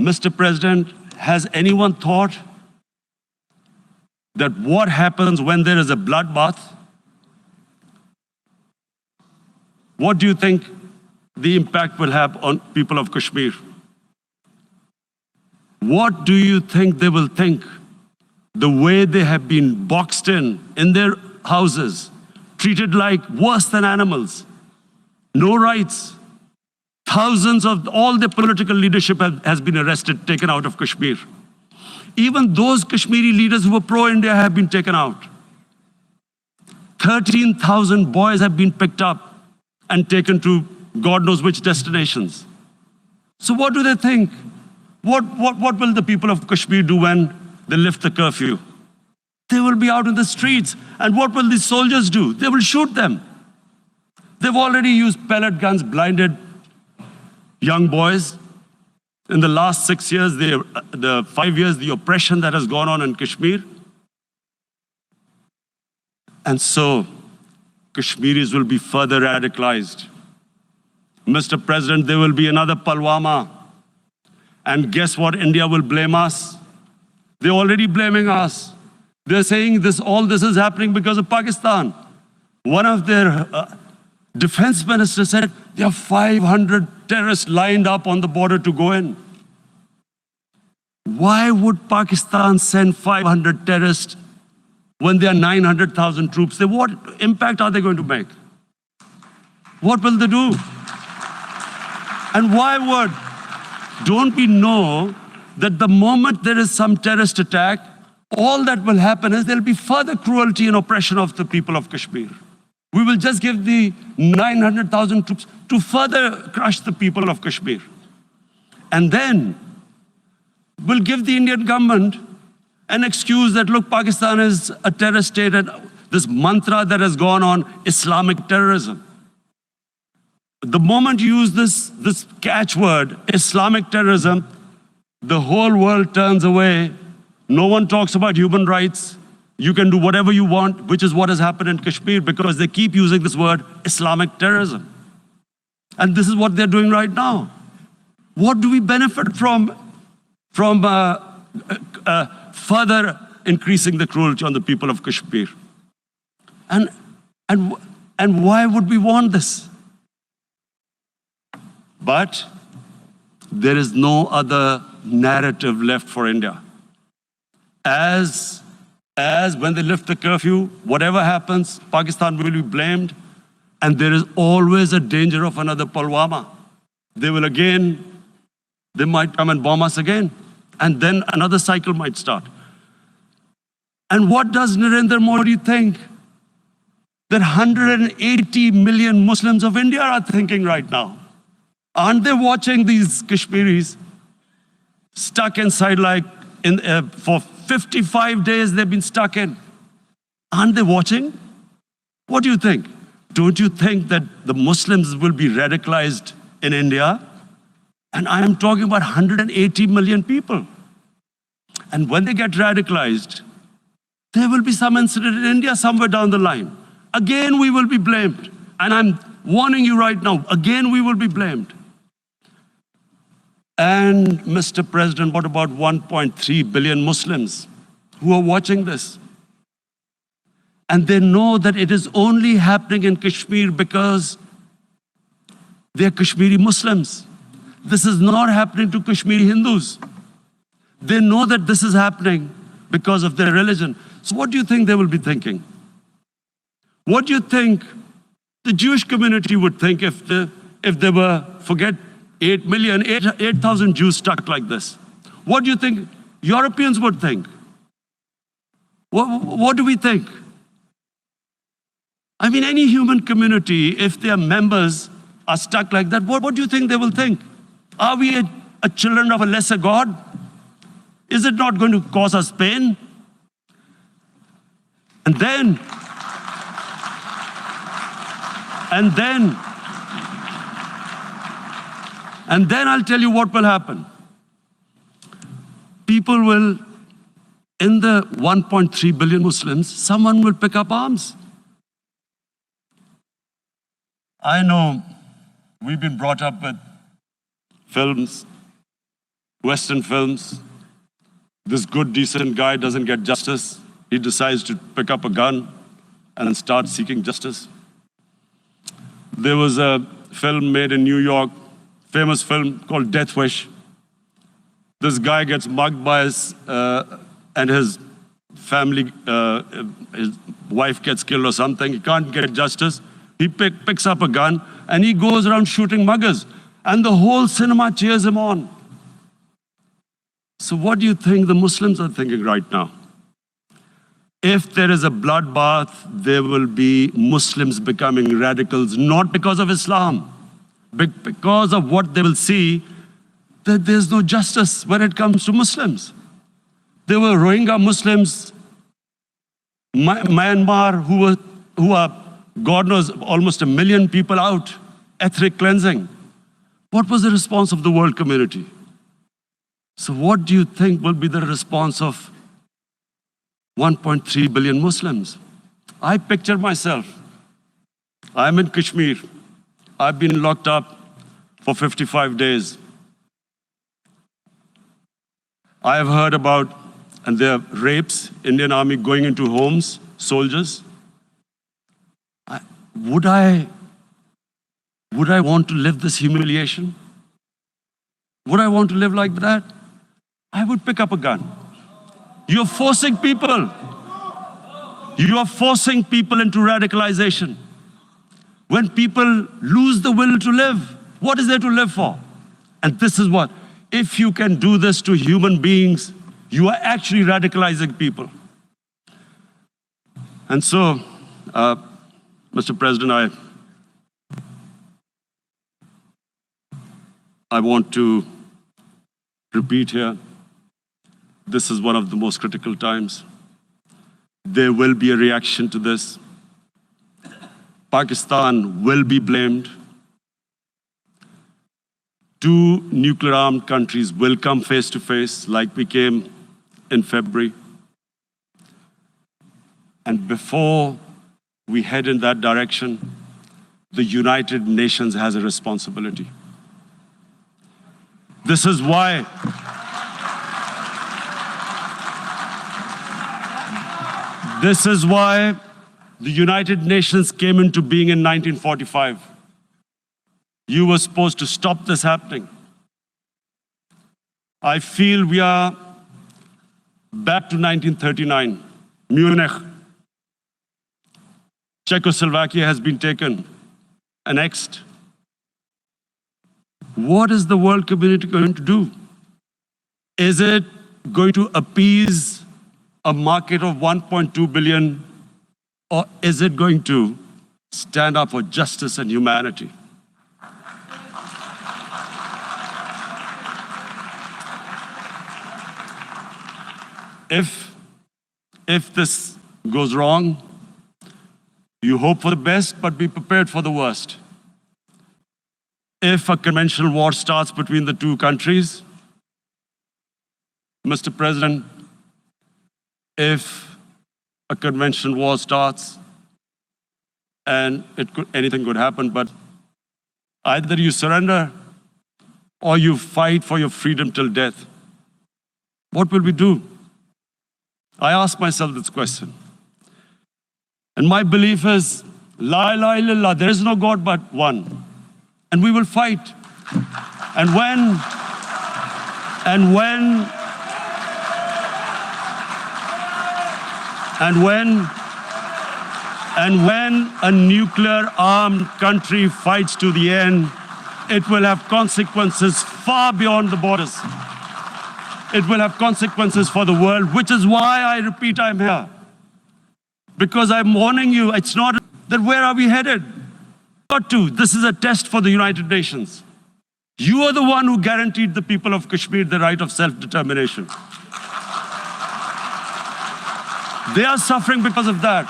Mr. President, has anyone thought that what happens when there is a bloodbath? What do you think the impact will have on people of Kashmir? What do you think they will think? The way they have been boxed in their houses, treated like worse than animals, no rights. Thousands of all the political leadership has been arrested, taken out of Kashmir. Even those Kashmiri leaders who were pro-India have been taken out. 13,000 boys have been picked up and taken to God knows which destinations. So what do they think? What will the people of Kashmir do when they lift the curfew? They will be out in the streets. And what will these soldiers do? They will shoot them. They've already used pellet guns, blinded young boys. In the last 6 years, the 5 years, the oppression that has gone on in Kashmir. And so, Kashmiris will be further radicalized. Mr. President, there will be another Pulwama. And guess what? India will blame us. They're already blaming us. They're saying all this is happening because of Pakistan. One of their defense ministers said there are 500 terrorists lined up on the border to go in. Why would Pakistan send 500 terrorists when there are 900,000 troops? What impact are they going to make? What will they do? And why would? Don't we know that the moment there is some terrorist attack, all that will happen is there'll be further cruelty and oppression of the people of Kashmir. We will just give the 900,000 troops to further crush the people of Kashmir. And then we'll give the Indian government an excuse that, look, Pakistan is a terrorist state, and this mantra that has gone on, Islamic terrorism. The moment you use this catchword, Islamic terrorism, the whole world turns away. No one talks about human rights. You can do whatever you want, which is what has happened in Kashmir, because they keep using this word, Islamic terrorism. And this is what they're doing right now. What do we benefit from further increasing the cruelty on the people of Kashmir? And why would we want this? But there is no other narrative left for India. As when they lift the curfew, whatever happens, Pakistan will be blamed, and there is always a danger of another Pulwama. They might come and bomb us again, and then another cycle might start. And what does Narendra Modi think that 180 million Muslims of India are thinking right now? Aren't they watching these Kashmiris stuck inside for 55 days they've been stuck in? Aren't they watching? What do you think? Don't you think that the Muslims will be radicalized in India? And I am talking about 180 million people. And when they get radicalized, there will be some incident in India somewhere down the line. Again, we will be blamed. And I'm warning you right now, again, we will be blamed. And Mr. President, what about 1.3 billion Muslims who are watching this? And they know that it is only happening in Kashmir because they're Kashmiri Muslims. This is not happening to Kashmiri Hindus. They know that this is happening because of their religion. So what do you think they will be thinking? What do you think the Jewish community would think if they were, forget 8,000 Jews stuck like this? What do you think Europeans would think? What do we think? I mean, any human community, if their members are stuck like that, what do you think they will think? Are we a children of a lesser God? Is it not going to cause us pain? And then I'll tell you what will happen. People will, in the 1.3 billion Muslims, someone will pick up arms. I know we've been brought up with films Western films, this good, decent guy doesn't get justice. He decides to pick up a gun and start seeking justice. There was a film made in New York, famous film called Death Wish. This guy gets mugged by and his family, his wife gets killed or something. He can't get justice. He picks up a gun and he goes around shooting muggers. And the whole cinema cheers him on. So what do you think the Muslims are thinking right now? If there is a bloodbath, there will be Muslims becoming radicals, not because of Islam, but because of what they will see, that there's no justice when it comes to Muslims. There were Rohingya Muslims, Myanmar, who are, God knows, almost 1 million people out, ethnic cleansing. What was the response of the world community? So what do you think will be the response of 1.3 billion Muslims? I picture myself. I'm in Kashmir. I've been locked up for 55 days. I have heard about, and there are rapes, Indian Army going into homes, soldiers. Would I want to live this humiliation? Would I want to live like that? I would pick up a gun. You're forcing people. You are forcing people into radicalization. When people lose the will to live, what is there to live for? And this is what, if you can do this to human beings, you are actually radicalizing people. And so, Mr. President, I want to repeat here, this is one of the most critical times. There will be a reaction to this. Pakistan will be blamed. 2 nuclear-armed countries will come face to face like we came in February. And before we head in that direction, the United Nations has a responsibility. This is why the United Nations came into being in 1945. You were supposed to stop this happening. I feel we are back to 1939, Munich. Czechoslovakia has been taken, annexed. What is the world community going to do? Is it going to appease a market of 1.2 billion, or is it going to stand up for justice and humanity? If this goes wrong, you hope for the best, but be prepared for the worst. If a conventional war starts between the 2 countries, Mr. President, if a conventional war starts, and anything could happen, but either you surrender or you fight for your freedom till death. What will we do? I ask myself this question. And my belief is, La ilaha illallah, there is no God but one. And we will fight. And when a nuclear-armed country fights to the end, it will have consequences far beyond the borders. It will have consequences for the world, which is why I repeat I'm here. Because I'm warning you, it's not that where are we headed? Not to. This is a test for the United Nations. You are the one who guaranteed the people of Kashmir the right of self-determination. They are suffering because of that.